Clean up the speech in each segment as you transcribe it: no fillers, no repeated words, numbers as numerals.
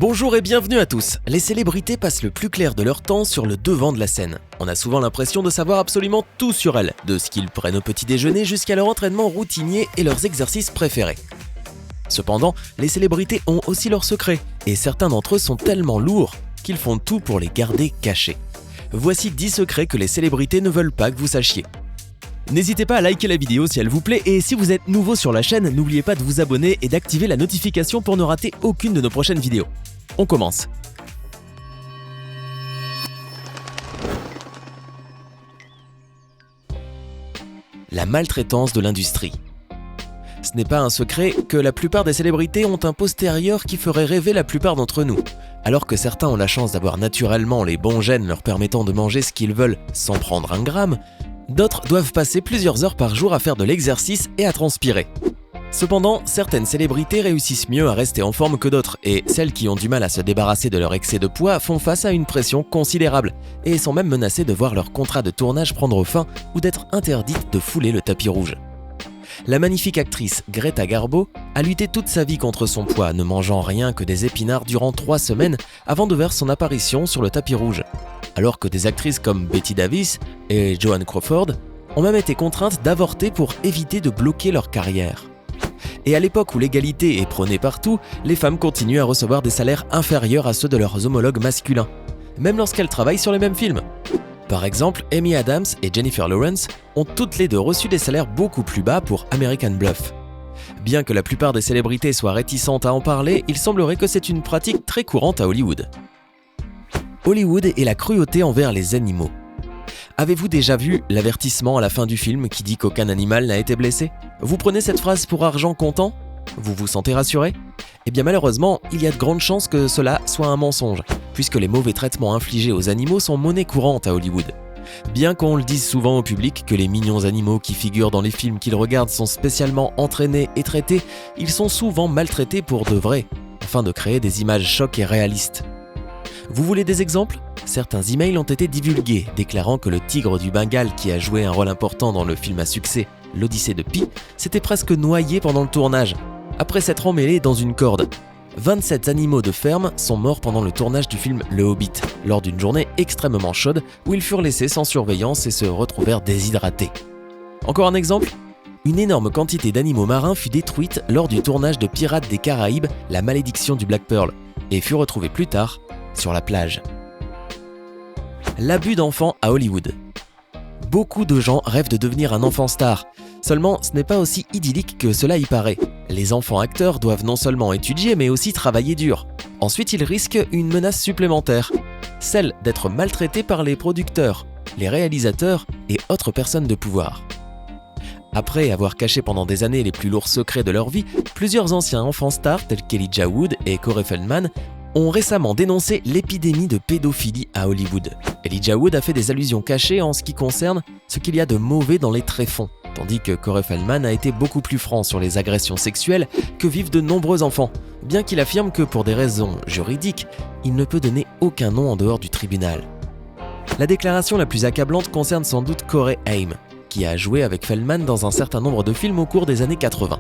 Bonjour et bienvenue à tous. Les célébrités passent le plus clair de leur temps sur le devant de la scène. On a souvent l'impression de savoir absolument tout sur elles, de ce qu'ils prennent au petit déjeuner jusqu'à leur entraînement routinier et leurs exercices préférés. Cependant, les célébrités ont aussi leurs secrets, et certains d'entre eux sont tellement lourds qu'ils font tout pour les garder cachés. Voici 10 secrets que les célébrités ne veulent pas que vous sachiez. N'hésitez pas à liker la vidéo si elle vous plaît et si vous êtes nouveau sur la chaîne, n'oubliez pas de vous abonner et d'activer la notification pour ne rater aucune de nos prochaines vidéos. On commence. La maltraitance de l'industrie. Ce n'est pas un secret que la plupart des célébrités ont un postérieur qui ferait rêver la plupart d'entre nous. Alors que certains ont la chance d'avoir naturellement les bons gènes leur permettant de manger ce qu'ils veulent sans prendre un gramme, d'autres doivent passer plusieurs heures par jour à faire de l'exercice et à transpirer. Cependant, certaines célébrités réussissent mieux à rester en forme que d'autres, et celles qui ont du mal à se débarrasser de leur excès de poids font face à une pression considérable, et sont même menacées de voir leur contrat de tournage prendre fin ou d'être interdites de fouler le tapis rouge. La magnifique actrice Greta Garbo a lutté toute sa vie contre son poids, ne mangeant rien que des épinards durant 3 semaines avant de faire son apparition sur le tapis rouge. Alors que des actrices comme Bette Davis et Joan Crawford ont même été contraintes d'avorter pour éviter de bloquer leur carrière. Et à l'époque où l'égalité est prônée partout, les femmes continuent à recevoir des salaires inférieurs à ceux de leurs homologues masculins, même lorsqu'elles travaillent sur les mêmes films. Par exemple, Amy Adams et Jennifer Lawrence ont toutes les deux reçu des salaires beaucoup plus bas pour American Bluff. Bien que la plupart des célébrités soient réticentes à en parler, il semblerait que c'est une pratique très courante à Hollywood. Hollywood et la cruauté envers les animaux. Avez-vous déjà vu l'avertissement à la fin du film qui dit qu'aucun animal n'a été blessé ? Vous prenez cette phrase pour argent comptant ? Vous vous sentez rassuré ? Eh bien malheureusement, il y a de grandes chances que cela soit un mensonge, puisque les mauvais traitements infligés aux animaux sont monnaie courante à Hollywood. Bien qu'on le dise souvent au public que les mignons animaux qui figurent dans les films qu'ils regardent sont spécialement entraînés et traités, ils sont souvent maltraités pour de vrai, afin de créer des images chocs et réalistes. Vous voulez des exemples ? Certains emails ont été divulgués, déclarant que le tigre du Bengale qui a joué un rôle important dans le film à succès L'Odyssée de Pi s'était presque noyé pendant le tournage, après s'être emmêlé dans une corde. 27 animaux de ferme sont morts pendant le tournage du film Le Hobbit, lors d'une journée extrêmement chaude où ils furent laissés sans surveillance et se retrouvèrent déshydratés. Encore un exemple ? Une énorme quantité d'animaux marins fut détruite lors du tournage de Pirates des Caraïbes, La Malédiction du Black Pearl, et fut retrouvée plus tard sur la plage. L'abus d'enfants à Hollywood. Beaucoup de gens rêvent de devenir un enfant star. Seulement, ce n'est pas aussi idyllique que cela y paraît. Les enfants acteurs doivent non seulement étudier, mais aussi travailler dur. Ensuite, ils risquent une menace supplémentaire, celle d'être maltraités par les producteurs, les réalisateurs et autres personnes de pouvoir. Après avoir caché pendant des années les plus lourds secrets de leur vie, plusieurs anciens enfants stars tels qu'Elijah Wood et Corey Feldman ont récemment dénoncé l'épidémie de pédophilie à Hollywood. Elijah Wood a fait des allusions cachées en ce qui concerne ce qu'il y a de mauvais dans les tréfonds, tandis que Corey Feldman a été beaucoup plus franc sur les agressions sexuelles que vivent de nombreux enfants, bien qu'il affirme que pour des raisons juridiques, il ne peut donner aucun nom en dehors du tribunal. La déclaration la plus accablante concerne sans doute Corey Haim, qui a joué avec Feldman dans un certain nombre de films au cours des années 80.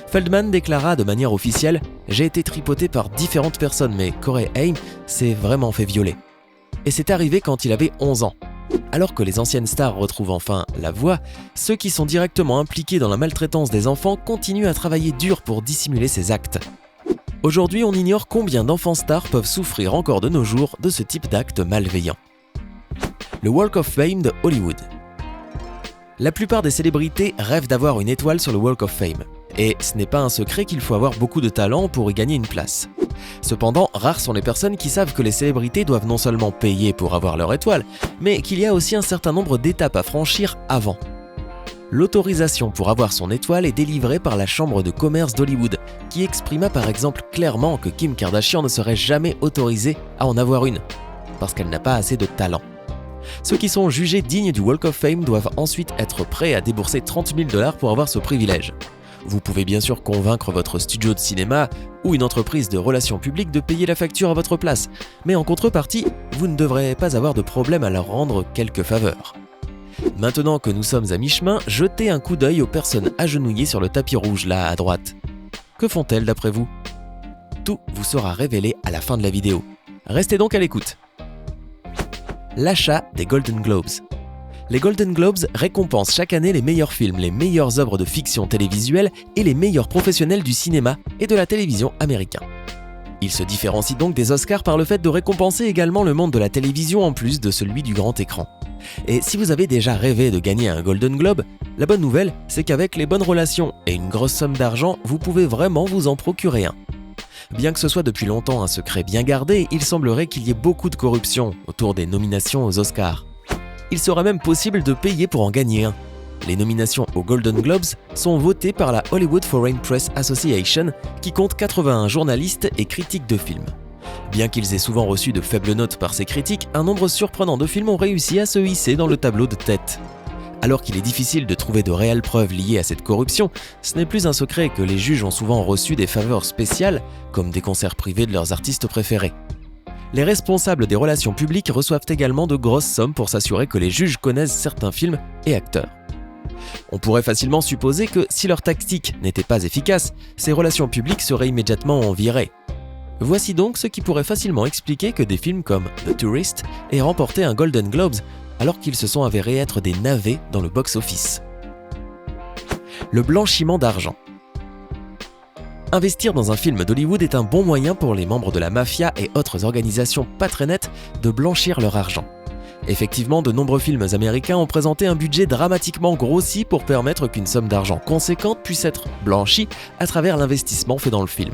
Feldman déclara de manière officielle « J'ai été tripoté par différentes personnes, mais Corey Haim s'est vraiment fait violer. » Et c'est arrivé quand il avait 11 ans. Alors que les anciennes stars retrouvent enfin la voix, ceux qui sont directement impliqués dans la maltraitance des enfants continuent à travailler dur pour dissimuler ces actes. Aujourd'hui, on ignore combien d'enfants stars peuvent souffrir encore de nos jours de ce type d'actes malveillants. Le Walk of Fame de Hollywood. La plupart des célébrités rêvent d'avoir une étoile sur le Walk of Fame. Et ce n'est pas un secret qu'il faut avoir beaucoup de talent pour y gagner une place. Cependant, rares sont les personnes qui savent que les célébrités doivent non seulement payer pour avoir leur étoile, mais qu'il y a aussi un certain nombre d'étapes à franchir avant. L'autorisation pour avoir son étoile est délivrée par la Chambre de commerce d'Hollywood, qui exprima par exemple clairement que Kim Kardashian ne serait jamais autorisée à en avoir une, parce qu'elle n'a pas assez de talent. Ceux qui sont jugés dignes du Walk of Fame doivent ensuite être prêts à débourser $30 000 pour avoir ce privilège. Vous pouvez bien sûr convaincre votre studio de cinéma ou une entreprise de relations publiques de payer la facture à votre place, mais en contrepartie, vous ne devrez pas avoir de problème à leur rendre quelques faveurs. Maintenant que nous sommes à mi-chemin, jetez un coup d'œil aux personnes agenouillées sur le tapis rouge là à droite. Que font-elles d'après vous ? Tout vous sera révélé à la fin de la vidéo. Restez donc à l'écoute. L'achat des Golden Globes. Les Golden Globes récompensent chaque année les meilleurs films, les meilleures œuvres de fiction télévisuelle et les meilleurs professionnels du cinéma et de la télévision américains. Ils se différencient donc des Oscars par le fait de récompenser également le monde de la télévision en plus de celui du grand écran. Et si vous avez déjà rêvé de gagner un Golden Globe, la bonne nouvelle, c'est qu'avec les bonnes relations et une grosse somme d'argent, vous pouvez vraiment vous en procurer un. Bien que ce soit depuis longtemps un secret bien gardé, il semblerait qu'il y ait beaucoup de corruption autour des nominations aux Oscars. Il sera même possible de payer pour en gagner un. Les nominations aux Golden Globes sont votées par la Hollywood Foreign Press Association, qui compte 81 journalistes et critiques de films. Bien qu'ils aient souvent reçu de faibles notes par ces critiques, un nombre surprenant de films ont réussi à se hisser dans le tableau de tête. Alors qu'il est difficile de trouver de réelles preuves liées à cette corruption, ce n'est plus un secret que les juges ont souvent reçu des faveurs spéciales, comme des concerts privés de leurs artistes préférés. Les responsables des relations publiques reçoivent également de grosses sommes pour s'assurer que les juges connaissent certains films et acteurs. On pourrait facilement supposer que si leur tactique n'était pas efficace, ces relations publiques seraient immédiatement virées. Voici donc ce qui pourrait facilement expliquer que des films comme The Tourist aient remporté un Golden Globes alors qu'ils se sont avérés être des navets dans le box-office. Le blanchiment d'argent. Investir dans un film d'Hollywood est un bon moyen pour les membres de la mafia et autres organisations pas très nettes de blanchir leur argent. Effectivement, de nombreux films américains ont présenté un budget dramatiquement grossi pour permettre qu'une somme d'argent conséquente puisse être blanchie à travers l'investissement fait dans le film.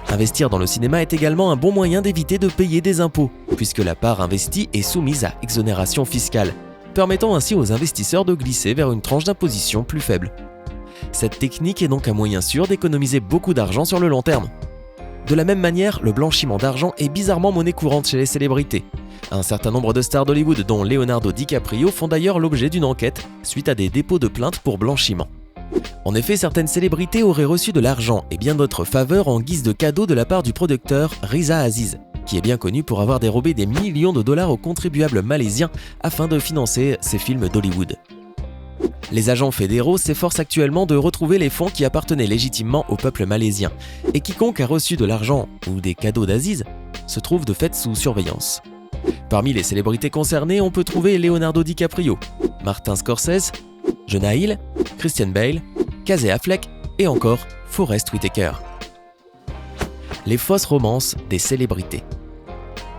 Investir dans le cinéma est également un bon moyen d'éviter de payer des impôts, puisque la part investie est soumise à exonération fiscale, permettant ainsi aux investisseurs de glisser vers une tranche d'imposition plus faible. Cette technique est donc un moyen sûr d'économiser beaucoup d'argent sur le long terme. De la même manière, le blanchiment d'argent est bizarrement monnaie courante chez les célébrités. Un certain nombre de stars d'Hollywood, dont Leonardo DiCaprio, font d'ailleurs l'objet d'une enquête suite à des dépôts de plaintes pour blanchiment. En effet, certaines célébrités auraient reçu de l'argent et bien d'autres faveurs en guise de cadeaux de la part du producteur Riza Aziz, qui est bien connu pour avoir dérobé des millions de dollars aux contribuables malaisiens afin de financer ses films d'Hollywood. Les agents fédéraux s'efforcent actuellement de retrouver les fonds qui appartenaient légitimement au peuple malaisien, et quiconque a reçu de l'argent ou des cadeaux d'Aziz se trouve de fait sous surveillance. Parmi les célébrités concernées, on peut trouver Leonardo DiCaprio, Martin Scorsese, Jonah Hill, Christian Bale, Casey Affleck et encore Forest Whitaker. Les fausses romances des célébrités.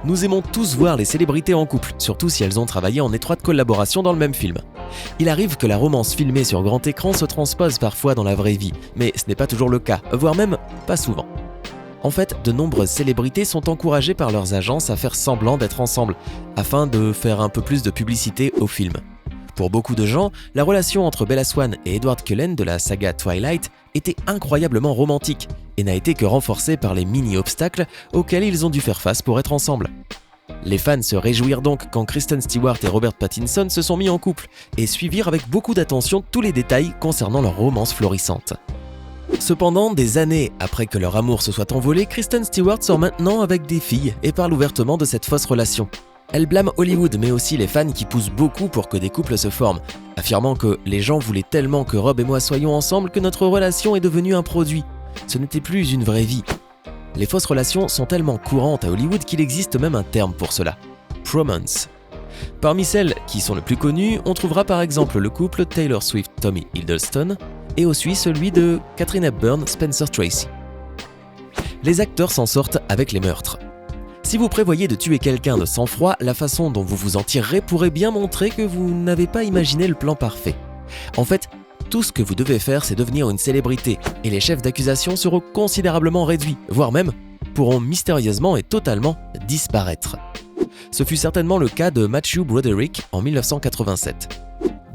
Nous aimons tous voir les célébrités en couple, surtout si elles ont travaillé en étroite collaboration dans le même film. Il arrive que la romance filmée sur grand écran se transpose parfois dans la vraie vie, mais ce n'est pas toujours le cas, voire même pas souvent. En fait, de nombreuses célébrités sont encouragées par leurs agences à faire semblant d'être ensemble, afin de faire un peu plus de publicité au film. Pour beaucoup de gens, la relation entre Bella Swan et Edward Cullen de la saga Twilight était incroyablement romantique et n'a été que renforcée par les mini-obstacles auxquels ils ont dû faire face pour être ensemble. Les fans se réjouirent donc quand Kristen Stewart et Robert Pattinson se sont mis en couple et suivirent avec beaucoup d'attention tous les détails concernant leur romance florissante. Cependant, des années après que leur amour se soit envolé, Kristen Stewart sort maintenant avec des filles et parle ouvertement de cette fausse relation. Elle blâme Hollywood, mais aussi les fans qui poussent beaucoup pour que des couples se forment, affirmant que les gens voulaient tellement que Rob et moi soyons ensemble que notre relation est devenue un produit. Ce n'était plus une vraie vie. Les fausses relations sont tellement courantes à Hollywood qu'il existe même un terme pour cela, promance. Parmi celles qui sont le plus connues, on trouvera par exemple le couple Taylor Swift-Tommy Hiddleston et aussi celui de Katharine Hepburn-Spencer Tracy. Les acteurs s'en sortent avec les meurtres. Si vous prévoyez de tuer quelqu'un de sang-froid, la façon dont vous vous en tirerez pourrait bien montrer que vous n'avez pas imaginé le plan parfait. En fait, tout ce que vous devez faire, c'est devenir une célébrité, et les chefs d'accusation seront considérablement réduits, voire même pourront mystérieusement et totalement disparaître. Ce fut certainement le cas de Matthew Broderick en 1987.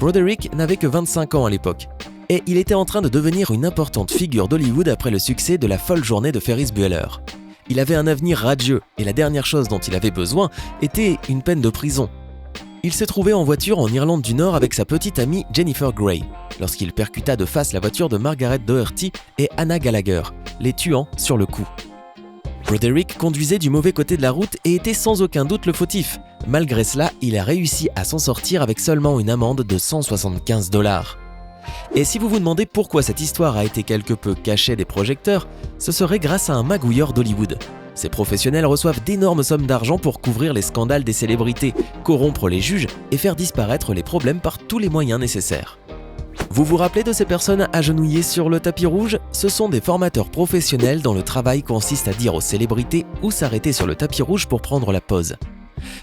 Broderick n'avait que 25 ans à l'époque, et il était en train de devenir une importante figure d'Hollywood après le succès de La folle journée de Ferris Bueller. Il avait un avenir radieux, et la dernière chose dont il avait besoin était une peine de prison. Il s'est trouvé en voiture en Irlande du Nord avec sa petite amie Jennifer Grey, lorsqu'il percuta de face la voiture de Margaret Doherty et Anna Gallagher, les tuant sur le coup. Broderick conduisait du mauvais côté de la route et était sans aucun doute le fautif. Malgré cela, il a réussi à s'en sortir avec seulement une amende de $175. Et si vous vous demandez pourquoi cette histoire a été quelque peu cachée des projecteurs, ce serait grâce à un magouilleur d'Hollywood. Ces professionnels reçoivent d'énormes sommes d'argent pour couvrir les scandales des célébrités, corrompre les juges et faire disparaître les problèmes par tous les moyens nécessaires. Vous vous rappelez de ces personnes agenouillées sur le tapis rouge? Ce sont des formateurs professionnels dont le travail consiste à dire aux célébrités où s'arrêter sur le tapis rouge pour prendre la pose.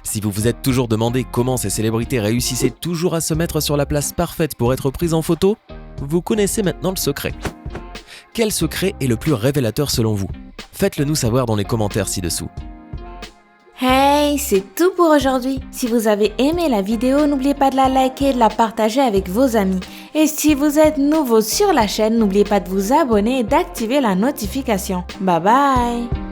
Si vous vous êtes toujours demandé comment ces célébrités réussissaient toujours à se mettre sur la place parfaite pour être prises en photo, vous connaissez maintenant le secret. Quel secret est le plus révélateur selon vous? Faites-le nous savoir dans les commentaires ci-dessous. Hey, c'est tout pour aujourd'hui. Si vous avez aimé la vidéo, n'oubliez pas de la liker et de la partager avec vos amis. Et si vous êtes nouveau sur la chaîne, n'oubliez pas de vous abonner et d'activer la notification. Bye bye!